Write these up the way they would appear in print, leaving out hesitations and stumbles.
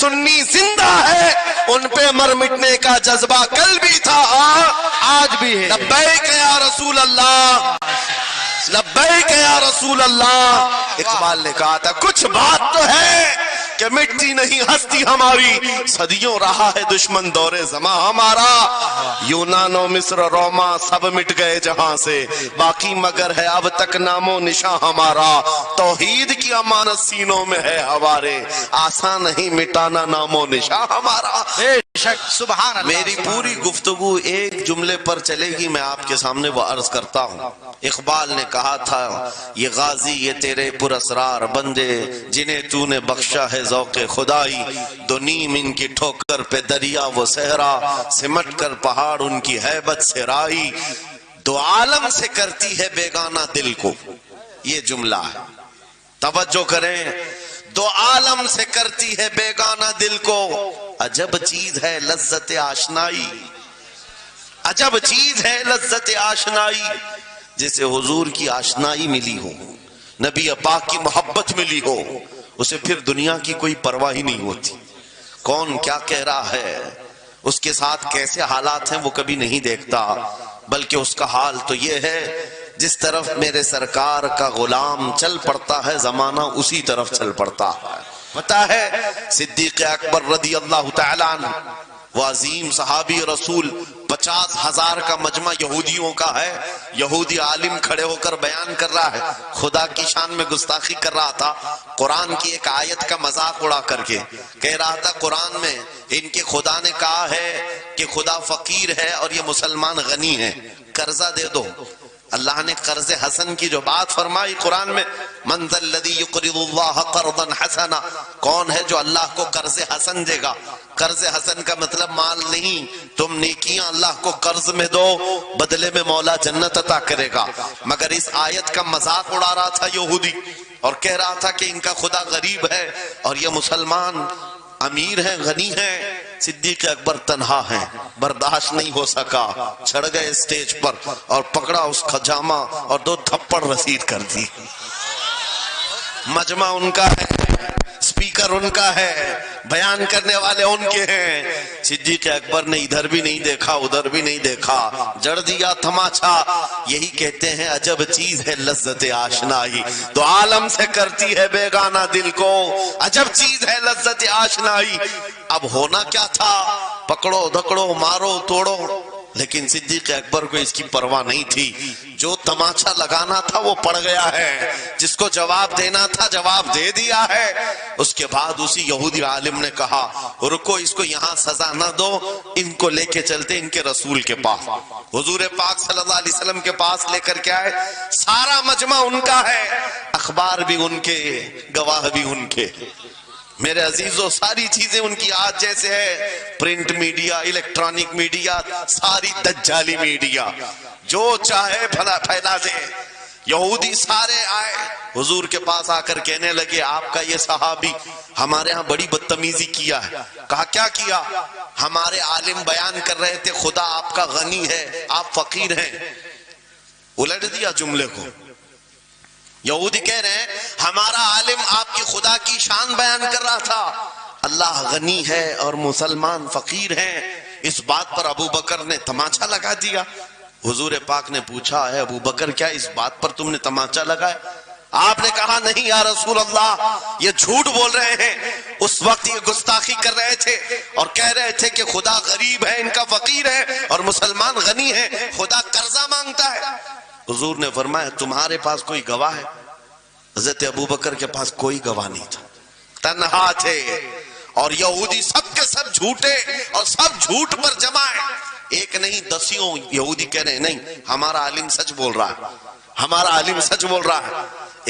سنی زندہ ہے، ان پہ مر مٹنے کا جذبہ کل بھی تھا آج بھی ہے۔ لبیک یا رسول اللہ، لبیک یا رسول اللہ۔ اقبال نے کہا تھا کچھ بات تو ہے کہ مٹتی نہیں ہستی ہماری، صدیوں رہا ہے دشمن دور زماں ہمارا، یونان و مصر روما سب مٹ گئے جہاں سے، باقی مگر ہے اب تک نام و نشاں ہمارا، توحید کی امانت سینوں میں ہے ہمارے، آسان نہیں مٹانا نام و نشاں ہمارا۔ سبحان اللہ۔ میری پوری گفتگو ایک جملے پر چلے گی، میں آپ کے سامنے وہ عرض کرتا ہوں۔ اقبال نے کہا تھا یہ غازی یہ تیرے پر اسرار بندے، جنہیں تو نے بخشا ہے ذوق خدائی، دو نیم ان کی ٹھوکر پہ دریا وہ صحرا، سمٹ کر پہاڑ ان کی ہیبت سے رائی، دو عالم سے کرتی ہے بیگانہ دل کو۔ یہ جملہ ہے، توجہ کریں، دو عالم سے کرتی ہے بیگانہ دل کو، عجب چیز ہے لذت آشنائی، عجب چیز ہے لذت آشنائی، جسے حضور کی آشنائی ملی ہو، نبی پاک کی محبت ملی ہو، اسے پھر دنیا کی کوئی پرواہ ہی نہیں ہوتی، کون کیا کہہ رہا ہے، اس کے ساتھ کیسے حالات ہیں وہ کبھی نہیں دیکھتا، بلکہ اس کا حال تو یہ ہے جس طرف میرے سرکار کا غلام چل پڑتا ہے زمانہ اسی طرف چل پڑتا ہے۔ پتا ہے صدیق اکبر رضی اللہ تعالیٰ عنہ وہ عظیم صحابی رسول، 50,000 کا مجمع یہودیوں کا ہے، یہودی عالم کھڑے ہو کر بیان کر رہا ہے، خدا کی شان میں گستاخی کر رہا تھا، قرآن کی ایک آیت کا مذاق اڑا کر کے کہہ رہا تھا قرآن میں ان کے خدا نے کہا ہے کہ خدا فقیر ہے اور یہ مسلمان غنی ہے، قرضہ دے دو۔ اللہ نے قرض حسن کی جو بات فرمائی قرآن میں، من ذا الذی یقرض اللہ قرضا حسنا، کون ہے جو اللہ کو قرض حسن دے گا؟ قرض حسن کا مطلب مال نہیں، تم نیکیاں اللہ کو قرض میں دو، بدلے میں مولا جنت عطا کرے گا۔ مگر اس آیت کا مذاق اڑا رہا تھا یہودی اور کہہ رہا تھا کہ ان کا خدا غریب ہے اور یہ مسلمان امیر ہیں غنی ہیں۔ صدیق اکبر تنہا ہیں، برداشت نہیں ہو سکا، چڑھ گئے اسٹیج پر اور پکڑا اس خجامہ اور 2 تھپڑ رسید کر دی۔ مجمع ان کا ہے، سپیکر ان کا ہے، بیان کرنے والے ان کے ہیں، صدیق اکبر نے ادھر بھی نہیں دیکھا ادھر بھی نہیں دیکھا، جڑ دیا تماچا۔ یہی کہتے ہیں عجب چیز ہے لذت آشنائی، تو عالم سے کرتی ہے بیگانہ دل کو، عجب چیز ہے لذت آشنائی۔ اب ہونا کیا تھا، پکڑو دکڑو مارو توڑو، لیکن صدیق اکبر کو اس کی پرواہ نہیں تھی، جو تماچا لگانا تھا وہ پڑ گیا ہے، جس کو جواب دینا تھا جواب دے دیا ہے۔ اس کے بعد اسی یہودی عالم نے کہا رکو، اس کو یہاں سزا نہ دو، ان کو لے کے چلتے ان کے رسول کے پاس، حضور پاک صلی اللہ علیہ وسلم کے پاس لے کر کے آئے۔ سارا مجمع ان کا ہے، اخبار بھی ان کے، گواہ بھی ان کے، میرے عزیزوں ساری چیزیں ان کی آج جیسے ہے، پرنٹ میڈیا، الیکٹرانک میڈیا، ساری دجالی میڈیا، جو چاہے پھیلا دے۔ یہودی سارے آئے حضور کے پاس آ کر کہنے لگے آپ کا یہ صحابی ہمارے ہاں بڑی بدتمیزی کیا ہے۔ کہا کیا کیا؟ ہمارے عالم بیان کر رہے تھے خدا آپ کا غنی ہے آپ فقیر ہیں۔ الٹ دیا جملے کو، یہودی کہہ رہے ہیں ہمارا عالم آپ کی خدا کی شان بیان کر رہا تھا، اللہ غنی ہے اور مسلمان فقیر ہیں۔ اس بات پر ابو بکر نے تماچا لگا دیا۔ حضور پاک نے پوچھا ہے ابو بکر کیا اس بات پر تم نے تماچا لگایا؟ آپ نے کہا نہیں یا رسول اللہ، یہ جھوٹ بول رہے ہیں، اس وقت یہ گستاخی کر رہے تھے اور کہہ رہے تھے کہ خدا غریب ہے ان کا فقیر ہے اور مسلمان غنی ہے، خدا قرضہ مانگتا ہے۔ حضور نے فرمایا تمہارے پاس کوئی گواہ ہے؟ حضرت ابو بکر کے پاس کوئی گواہ نہیں تھا، تنہا تھے، اور یہودی سب کے سب جھوٹے اور سب جھوٹ پر جمع ہے، ایک نہیں دسیوں یہودی کہہ رہے ہیں نہیں ہمارا عالم سچ بول رہا ہے، ہمارا عالم سچ بول رہا ہے۔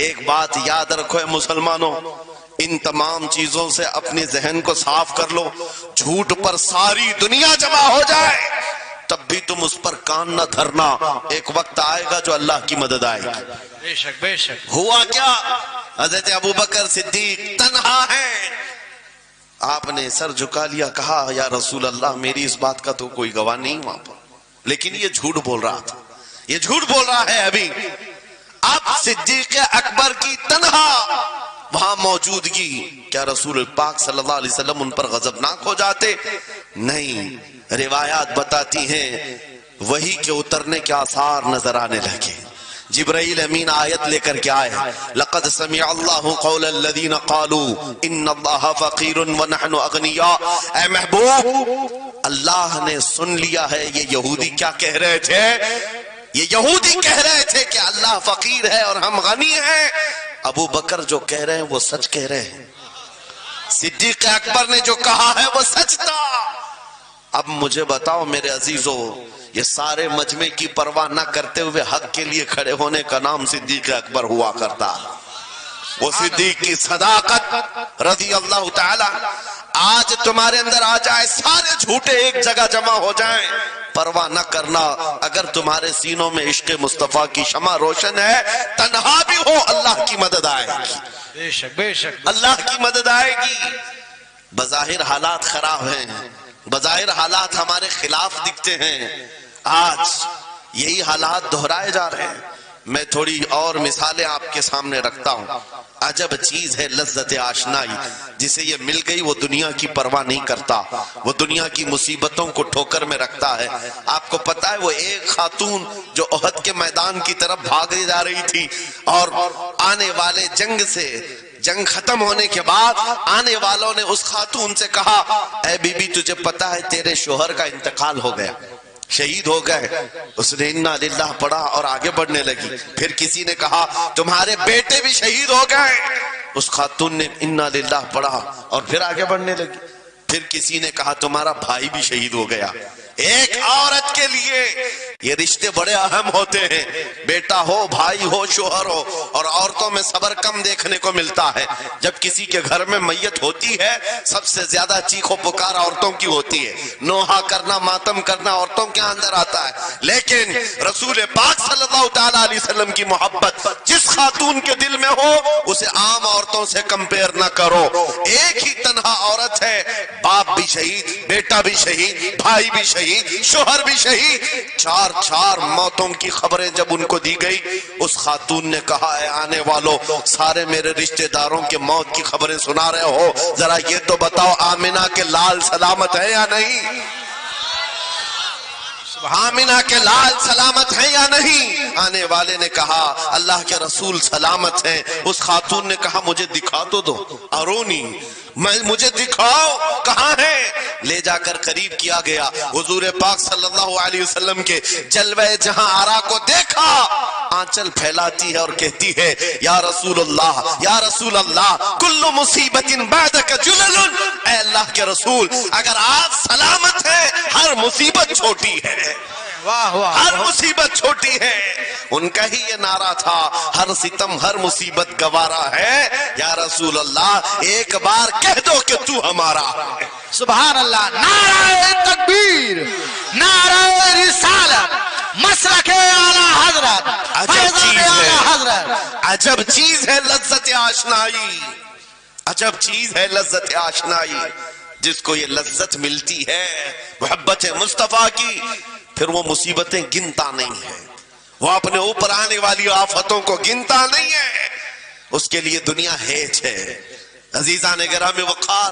ایک بات یاد رکھو اے مسلمانوں، ان تمام چیزوں سے اپنے ذہن کو صاف کر لو، جھوٹ پر ساری دنیا جمع ہو جائے تب بھی تم اس پر کان نہ دھرنا، ایک وقت آئے گا جو اللہ کی مدد آئے گی۔ بے شک بے شک۔ ہوا کیا؟ حضرت ابوبکر صدیق تنہا ہیں، آپ نے سر جھکا لیا، کہا یا رسول اللہ میری اس بات کا تو کوئی گواہ نہیں وہاں پر، لیکن یہ جھوٹ بول رہا تھا، یہ جھوٹ بول رہا ہے ابھی۔ اب صدیق اکبر کی تنہا وہاں موجودگی، کیا رسول پاک صلی اللہ علیہ وسلم ان پر غضبناک ہو جاتے؟ نہیں، روایات بتاتی ہیں وحی کے اترنے کے آثار نظر آنے لگے. جبرائیل امین آیت لے کر کے آئے، لقد سمع اللہ قول الذین قالوا ان اللہ فقیر ونحن اغنیاء. اے محبوب، اللہ نے سن لیا ہے یہ یہودی کیا کہہ رہے تھے. یہ یہودی کہہ رہے تھے کہ اللہ فقیر ہے اور ہم غنی ہیں. ابو بکر جو کہہ رہے ہیں وہ سچ کہہ رہے ہیں. صدیق اکبر نے جو کہا ہے وہ سچ تھا. اب مجھے بتاؤ میرے عزیزو، یہ سارے مجمع کی پرواہ نہ کرتے ہوئے حق کے لیے کھڑے ہونے کا نام صدیق اکبر ہوا کرتا. وہ صدیق کی صداقت رضی اللہ تعالی آج تمہارے اندر آ جائے، سارے جھوٹے ایک جگہ جمع ہو جائیں، پرواہ نہ کرنا. اگر تمہارے سینوں میں عشق مصطفیٰ کی شمع روشن ہے، تنہا بھی ہو اللہ کی مدد آئے گی. بے شک بے شک اللہ کی مدد آئے گی. بظاہر حالات خراب ہیں، بظاہر حالات ہمارے خلاف دکھتے ہیں. آج یہی حالات دہرائے جا رہے ہیں. میں تھوڑی اور مثالیں آپ کے سامنے رکھتا ہوں. عجب چیز ہے لذت آشنائی. جسے یہ مل گئی وہ دنیا کی پرواہ نہیں کرتا، وہ دنیا کی مصیبتوں کو ٹھوکر میں رکھتا ہے. آپ کو پتا ہے وہ ایک خاتون جو احد کے میدان کی طرف بھاگے جا رہی تھی، اور آنے والے جنگ ختم ہونے کے بعد آنے والوں نے اس خاتون سے کہا، اے بی بی تجھے پتا ہے تیرے شوہر کا انتقال ہو گیا، شہید ہو گئے. اس نے انا للہ پڑھا اور آگے بڑھنے لگی. پھر کسی نے کہا تمہارے بیٹے بھی شہید ہو گئے. اس خاتون نے انا للہ پڑھا اور پھر آگے بڑھنے لگی. پھر کسی نے کہا تمہارا بھائی بھی شہید ہو گیا. ایک عورت کے لیے یہ رشتے بڑے اہم ہوتے ہیں، بیٹا ہو، بھائی ہو، شوہر ہو. اور عورتوں میں صبر کم دیکھنے کو ملتا ہے. جب کسی کے گھر میں میت ہوتی ہے سب سے زیادہ چیخو پکار عورتوں کی ہوتی ہے. نوحہ کرنا، ماتم کرنا عورتوں کے اندر آتا ہے. لیکن رسول پاک صلی اللہ تعالی علیہ وسلم کی محبت جس خاتون کے دل میں ہو اسے عام عورتوں سے کمپیر نہ کرو. ایک ہی تنہا عورت ہے، باپ بھی شہید، بیٹا بھی شہید، بھائی بھی شہید، شوہر بھی شہید. چار موتوں کی خبریں جب ان کو دی گئی، اس خاتون نے کہا، اے آنے والوں، سارے میرے رشتہ داروں کے موت کی خبریں سنا رہے ہو، ذرا یہ تو بتاؤ آمنہ کے لال سلامت ہے یا نہیں؟ آمنہ کے لال سلامت ہیں یا نہیں؟ آنے والے نے کہا اللہ کے رسول سلامت ہیں. اس خاتون نے کہا مجھے دکھا تو دو، ارونی، مجھے دکھاؤ کہاں ہے. لے جا کر قریب کیا گیا. حضور پاک صلی اللہ علیہ وسلم کے جلوہ جہاں آرا کو دیکھا، آنچل پھیلاتی ہے اور کہتی ہے یا رسول اللہ، یا رسول اللہ، کل مصیبت بعدک جلل. اے اللہ کے رسول، اگر آپ سلامت ہیں ہر مصیبت چھوٹی ہے، واہ واہ، ہر مصیبت چھوٹی ہے. ان کا ہی یہ نعرہ تھا، ہر ستم ہر مصیبت گوارا ہے. یا رسول اللہ ایک بار کہہ دو کہ تو ہمارا. سبحان اللہ. نعرہ تکبیر، نعرہ رسالت، مسلک اعلی حضرت، عجب چیز اعلی ہے، حضرت. عجب چیز ہے لذت آشنائی. عجب چیز ہے لذت آشنائی. جس کو یہ لذت ملتی ہے محبت مصطفیٰ کی، پھر وہ مصیبتیں گنتا نہیں ہے، وہ اپنے اوپر آنے والی آفتوں کو گنتا نہیں ہے. اس کے لیے دنیا ہیچ ہے. عزیزان گرامی وقار،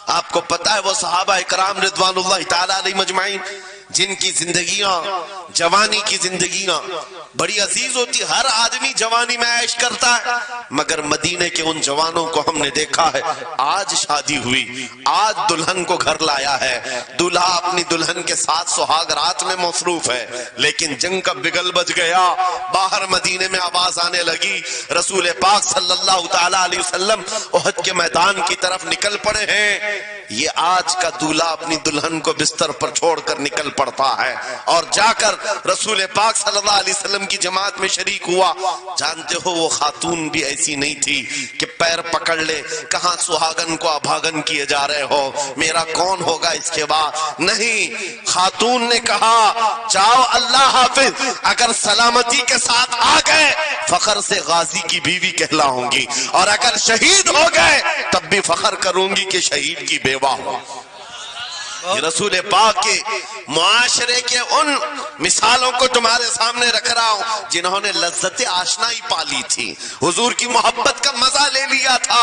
آپ کو پتا ہے وہ صحابہ اکرام رضوان اللہ تعالی علیہ مجمعین جن کی زندگیاں، جوانی کی زندگیاں بڑی عزیز ہوتی. ہر آدمی جوانی میں عیش کرتا ہے، مگر مدینے کے ان جوانوں کو ہم نے دیکھا ہے آج شادی ہوئی، آج دلہن کو گھر لایا ہے، دلہا اپنی دلہن کے ساتھ سہاگ رات میں مصروف ہے، لیکن جنگ کا بگل بج گیا. باہر مدینے میں آواز آنے لگی، رسول پاک صلی اللہ تعالی علیہ وسلم احد کے میدان کی طرف نکل پڑے ہیں. یہ آج کا دولہا اپنی دلہن کو بستر پر چھوڑ کر نکل پڑتا ہے اور جا کر رسول پاک صلی اللہ علیہ وسلم کی جماعت میں شریک ہوا. جانتے ہو وہ خاتون بھی ایسی نہیں تھی کہ پیر پکڑ لے، کہاں سہاگن کو ابھاگن کیے جا رہے ہو، میرا کون ہوگا اس کے بعد. نہیں، خاتون نے کہا جاؤ اللہ حافظ، اگر سلامتی کے ساتھ آ گئے فخر سے غازی کی بیوی کہلاؤں گی، اور اگر شہید ہو گئے تب بھی فخر کروں گی کہ شہید کی بیوہ ہو. یہ رسول پاک کے معاشرے کے ان مثالوں کو تمہارے سامنے رکھ رہا ہوں جنہوں نے لذت آشنائی پالی تھی، حضور کی محبت کا مزہ لے لیا تھا۔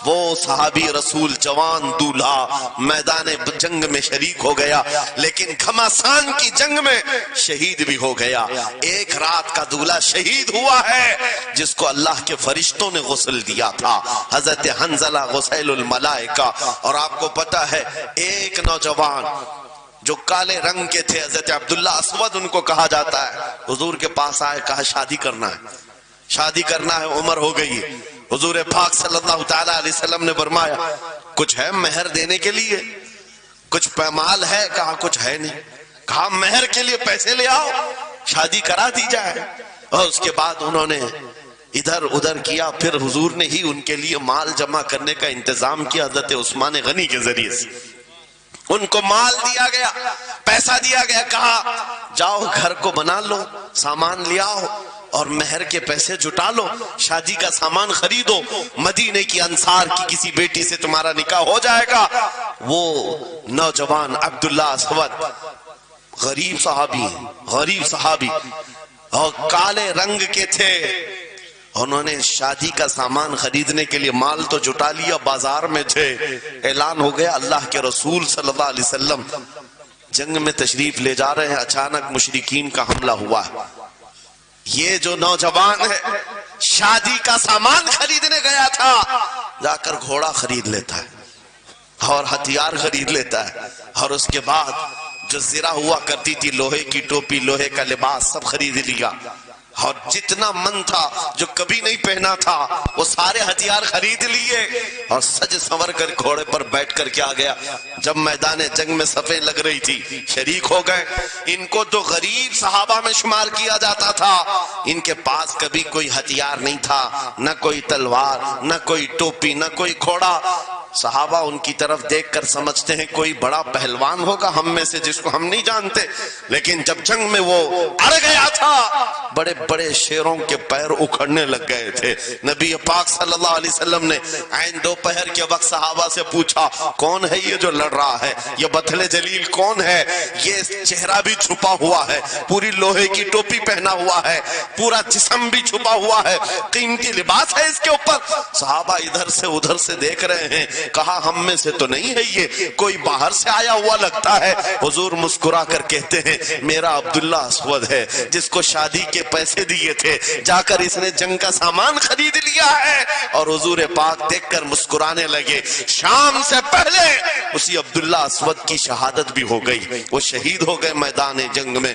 وہ صحابی رسول جوان دولہا میدان جنگ میں شریک ہو گیا، لیکن گھماسان کی جنگ میں شہید بھی ہو گیا۔ ایک رات کا دولہا شہید ہوا ہے جس کو اللہ کے فرشتوں نے غسل دیا تھا، حضرت حنظلہ غسیل الملائکہ۔ اور آپ کو پتا ہے ایک نوجوان جو کالے رنگ کے تھے، حضرت عبداللہ اسود ان کو کہا جاتا ہے، حضور کے پاس آئے، کہا شادی کرنا ہے، شادی کرنا ہے، عمر ہو گئی ہے۔ حضور پاک صلی اللہ تعالی علیہ وسلم نے فرمایا کچھ ہے مہر دینے کے لیے، کچھ پیمال ہے؟ کہا کچھ ہے نہیں۔ کہا مہر کے لیے پیسے لے آؤ، شادی کرا دی جائے۔ اور اس کے بعد انہوں نے ادھر ادھر کیا، پھر حضور نے ہی ان کے لیے مال جمع کرنے کا انتظام کیا حضرت عثمان غنی کے ذریعے سے۔ ان کو مال دیا گیا، پیسہ دیا گیا، کہا جاؤ گھر کو بنا لو، سامان لے آؤ اور مہر کے پیسے جٹا لو، شادی کا سامان خریدو، مدینے کی انصار کی کسی بیٹی سے تمہارا نکاح ہو جائے گا۔ وہ نوجوان عبداللہ اسود غریب صحابی اور کالے رنگ کے تھے، انہوں نے شادی کا سامان خریدنے کے لیے مال تو جٹا لیا، بازار میں تھے، اعلان ہو گیا اللہ کے رسول صلی اللہ علیہ وسلم جنگ میں تشریف لے جا رہے ہیں، اچانک مشرکین کا حملہ ہوا ہے۔ یہ جو نوجوان ہے شادی کا سامان خریدنے گیا تھا، جا کر گھوڑا خرید لیتا ہے اور ہتھیار خرید لیتا ہے، اور اس کے بعد جو زرہ ہوا کرتی تھی، لوہے کی ٹوپی، لوہے کا لباس سب خرید لیا، اور جتنا من تھا جو کبھی نہیں پہنا تھا وہ سارے ہتھیار خرید لیے، اور سج سنور کر گھوڑے پر بیٹھ کر کے آ گیا۔ جب میدان جنگ میں صفیں لگ رہی تھی شریک ہو گئے۔ ان کو تو غریب صحابہ میں شمار کیا جاتا تھا، ان کے پاس کبھی کوئی ہتھیار نہیں تھا، نہ کوئی تلوار، نہ کوئی ٹوپی، نہ کوئی گھوڑا۔ صحابہ ان کی طرف دیکھ کر سمجھتے ہیں کوئی بڑا پہلوان ہوگا ہم میں سے جس کو ہم نہیں جانتے، لیکن جب جنگ میں وہ اڑ گیا تھا بڑے بڑے شیروں کے پیر اکھڑنے لگ گئے تھے۔ نبی پاک صلی اللہ علیہ وسلم نے عین دوپہر کے وقت صحابہ سے پوچھا کون ہے یہ جو لڑ رہا ہے، یہ بطل جلیل کون ہے؟ یہ چہرہ بھی چھپا ہوا ہے، پوری لوہے کی ٹوپی پہنا ہوا ہے، پورا جسم بھی چھپا ہوا ہے، قیمتی لباس ہے اس کے اوپر۔ صحابہ ادھر سے ادھر سے دیکھ رہے ہیں، کہا ہم میں سے تو نہیں ہے، یہ کوئی باہر سے آیا ہوا لگتا ہے۔ حضور مسکرا کر کہتے ہیں میرا عبداللہ اسود ہے جس کو شادی کے پیسے دیے تھے، جا کر اس نے جنگ کا سامان خرید لیا ہے۔ اور حضور پاک دیکھ کر مسکرانے لگے۔ شام سے پہلے اسی عبداللہ اسود کی شہادت بھی ہو گئی، وہ شہید ہو گئے میدان جنگ میں۔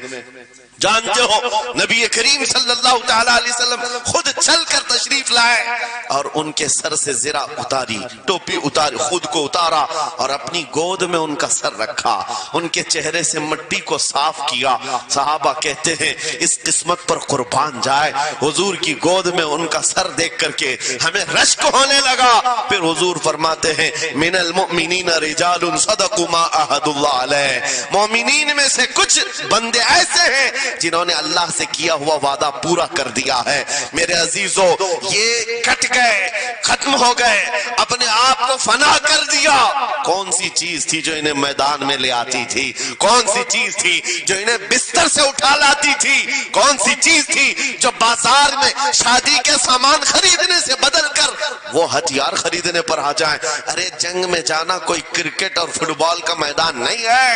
جانتے ہو نبی کریم صلی اللہ تعالی علیہ وسلم خود چل کر تشریف لائے اور ان کے سر سے زرہ اتاری، ٹوپی اتاری، خود کو اتارا اور اپنی گود میں ان کا سر رکھا، ان کے چہرے سے مٹی کو صاف کیا۔ صحابہ کہتے ہیں اس قسمت پر قربان جائے، حضور کی گود میں ان کا سر دیکھ کر کے ہمیں رشک ہونے لگا۔ پھر حضور فرماتے ہیں من المؤمنین رجال صدقوا ما عهد اللہ علیہ، مومنین میں سے کچھ بندے ایسے ہیں جنہوں نے اللہ سے کیا ہوا وعدہ پورا کر دیا ہے۔ میرے عزیزو یہ کٹ گئے، ختم ہو گئے، اپنے آپ کو فنا کر دیا۔ کون سی چیز تھی جو انہیں میدان میں لے آتی تھی؟ کون سی چیز تھی جو انہیں بستر سے اٹھا لاتی تھی؟ کون سی چیز تھی جو بازار میں شادی کے سامان خریدنے سے بدل کر وہ ہتھیار خریدنے پر آ جائیں؟ ارے جنگ میں جانا کوئی کرکٹ اور فٹ بال کا میدان نہیں ہے،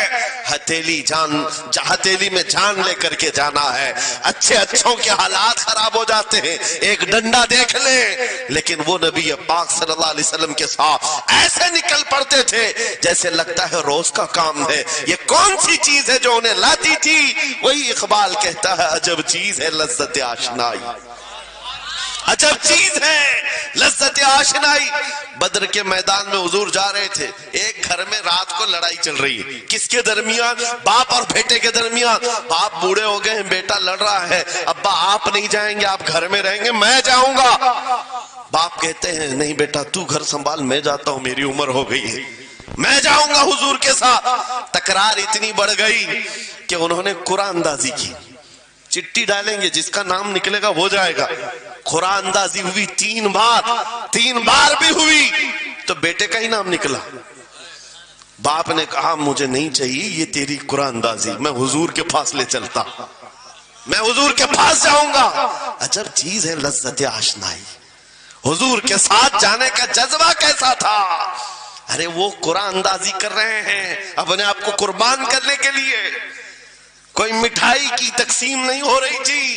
ہتھیلی میں جان لے کر کے جانا ہے۔ اچھوں کے حالات خراب ہو جاتے ہیں، ایک ڈنڈا دیکھ لیں، لیکن وہ نبی پاک صلی اللہ علیہ وسلم کے ساتھ ایسے نکل پڑتے تھے جیسے لگتا ہے روز کا کام ہے۔ یہ کون سی چیز ہے جو انہیں لاتی تھی؟ وہی اقبال کہتا ہے عجب چیز ہے لذت آشنائی، عجب چیز ہے لذت آشنائی۔ بدر کے میدان میں حضور جا رہے تھے، ایک گھر میں رات کو لڑائی چل رہی ہے، کس کے درمیان؟ باپ اور بیٹے کے درمیان۔ باپ بوڑھے ہو گئے ہیں، بیٹا لڑ رہا ہے، ابا آپ نہیں جائیں گے، آپ گھر میں رہیں گے، میں جاؤں گا۔ باپ کہتے ہیں نہیں بیٹا تو گھر سنبھال، میں جاتا ہوں، میری عمر ہو گئی ہے، میں جاؤں گا حضور کے ساتھ۔ تکرار اتنی بڑھ گئی کہ انہوں نے قرآن اندازی کی، چٹی ڈالیں گے جس کا نام نکلے گا وہ جائے گا۔ قرآن اندازی ہوئی تین بار بھی ہوئی تو بیٹے کا ہی نام نکلا، باپ نے کہا مجھے نہیں چاہیے یہ تیری قرآن اندازی، میں حضور کے پاس لے چلتا، میں حضور کے پاس جاؤں گا۔ عجب چیز ہے لذت آشنائی، حضور کے ساتھ جانے کا جذبہ کیسا تھا۔ ارے وہ قرآن اندازی کر رہے ہیں اپنے آپ کو قربان کرنے کے لیے، کوئی مٹھائی کی تقسیم نہیں ہو رہی تھی،